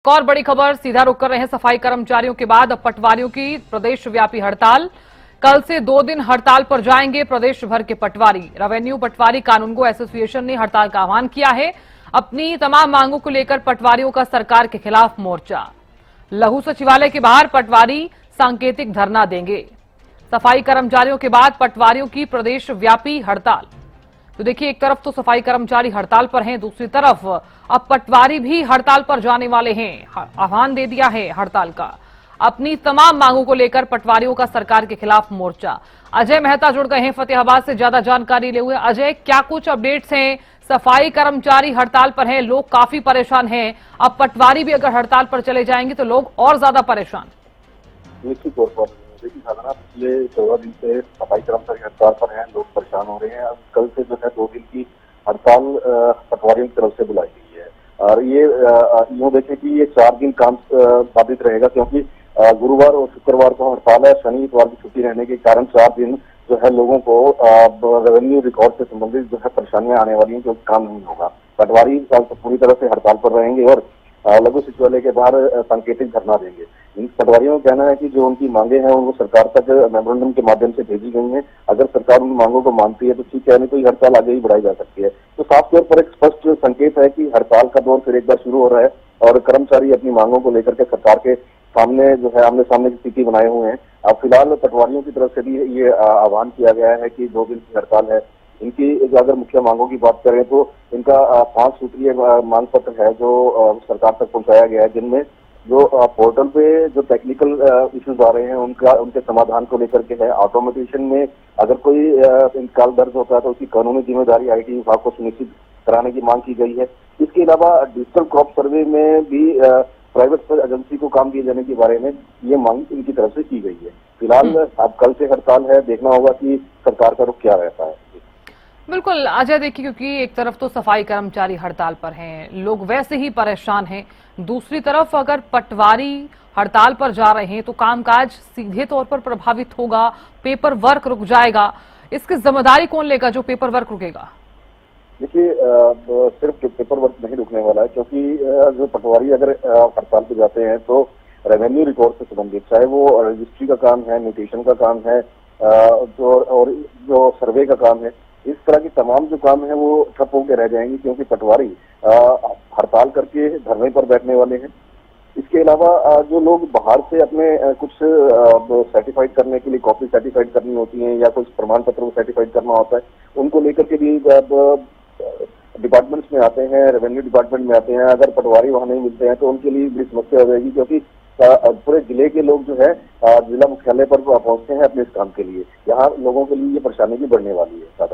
एक और बड़ी खबर, सीधा रुख कर रहे हैं सफाई कर्मचारियों के बाद अब पटवारियों की प्रदेश व्यापी हड़ताल। कल से 2 दिन हड़ताल पर जाएंगे प्रदेश भर के पटवारी। रेवेन्यू पटवारी कानूनगो एसोसिएशन ने हड़ताल का आह्वान किया है। अपनी तमाम मांगों को लेकर पटवारियों का सरकार के खिलाफ मोर्चा। लघु सचिवालय के बाहर पटवारी सांकेतिक धरना देंगे। सफाई कर्मचारियों के बाद पटवारियों की प्रदेश व्यापी हड़ताल। तो देखिए, एक तरफ तो सफाई कर्मचारी हड़ताल पर हैं, दूसरी तरफ अब पटवारी भी हड़ताल पर जाने वाले हैं। आह्वान दे दिया है हड़ताल का। अपनी तमाम मांगों को लेकर पटवारियों का सरकार के खिलाफ मोर्चा। अजय मेहता जुड़ गए हैं फतेहाबाद से ज्यादा जानकारी ले हुए। अजय, क्या कुछ अपडेट्स हैं? सफाई कर्मचारी हड़ताल पर हैं, लोग काफी परेशान हैं। अब पटवारी भी अगर हड़ताल पर चले जाएंगे तो लोग और ज्यादा परेशान। निश्चित तौर पर देखिए साधना, पिछले 14 दिन से सफाई कर्मचारी हड़ताल पर हैं, लोग परेशान हो रहे हैं। अब कल से जो है 2 दिन की हड़ताल पटवारियों की तरफ से बुलाई गई है और ये यूँ देखें कि ये 4 दिन काम साबित रहेगा, क्योंकि गुरुवार और शुक्रवार को हड़ताल है। शनि इतवार की छुट्टी रहने के कारण 4 दिन जो है लोगों को रेवेन्यू रिकॉर्ड से संबंधित जो है परेशानियां आने वाली हैं, क्योंकि काम नहीं होगा। पटवारी पूरी तरह से हड़ताल पर रहेंगे और लघु सचिवालय के बाहर सांकेतिक धरना देंगे। इन पटवारियों का कहना है कि जो उनकी मांगे हैं वो सरकार तक मेमोरेंडम के माध्यम से भेजी गई हैं। अगर सरकार उन मांगों को मानती है तो ठीक है, नहीं तो ये हड़ताल आगे ही बढ़ाई जा सकती है। तो साफ तौर पर एक स्पष्ट संकेत है कि हड़ताल का दौर फिर एक बार शुरू हो रहा है और कर्मचारी अपनी मांगों को लेकर के सरकार के सामने जो है आमने सामने की स्थिति बनाए हुए हैं। अब फिलहाल पटवारियों की तरफ से भी ये आह्वान किया गया है कि 2 दिन की हड़ताल है। इनकी जो अगर मुख्य मांगों की बात करें तो इनका 5 सूत्रीय मांग पत्र है जो सरकार तक पहुंचाया गया है, जिनमें जो पोर्टल पे जो टेक्निकल इश्यूज आ रहे हैं उनके समाधान को लेकर के है। ऑटोमेटिशन में अगर कोई इंतकाल दर्ज होता है तो उसकी कानूनी जिम्मेदारी आईटी विभाग को सुनिश्चित कराने की मांग की गई है। इसके अलावा डिजिटल क्रॉप सर्वे में भी प्राइवेट एजेंसी को काम दिए जाने के बारे में ये मांग इनकी तरफ से की गई है। फिलहाल अब कल से हड़ताल है, देखना होगा कि सरकार का रुख क्या रहता है। बिल्कुल अजय, देखिए, क्योंकि एक तरफ तो सफाई कर्मचारी हड़ताल पर हैं, लोग वैसे ही परेशान हैं। दूसरी तरफ अगर पटवारी हड़ताल पर जा रहे हैं तो कामकाज सीधे तौर पर प्रभावित होगा, पेपर वर्क रुक जाएगा। इसकी जिम्मेदारी कौन लेगा जो पेपर वर्क रुकेगा? देखिए, सिर्फ पेपर वर्क नहीं रुकने वाला है, क्योंकि जो पटवारी अगर हड़ताल पे जाते हैं तो रेवेन्यू रिकॉर्ड से संबंधित, चाहे वो रजिस्ट्री का काम है, म्यूटेशन का काम है, जो सर्वे का काम है, इस तरह की तमाम जो काम है वो ठप होकर रह जाएंगे, क्योंकि पटवारी हड़ताल करके धरने पर बैठने वाले हैं। इसके अलावा जो लोग बाहर से अपने कुछ सर्टिफाइड करने के लिए कॉपी सर्टिफाइड करनी होती है या कुछ प्रमाण पत्र को सर्टिफाइड करना होता है, उनको लेकर के भी डिपार्टमेंट्स में आते हैं, रेवेन्यू डिपार्टमेंट में आते हैं। अगर पटवारी वहां नहीं मिलते हैं तो उनके लिए बड़ी समस्या हो जाएगी, क्योंकि पूरे जिले के लोग जो है जिला मुख्यालय पर पहुंचते हैं अपने इस काम के लिए। यहाँ लोगों के लिए ये परेशानी भी बढ़ने वाली है।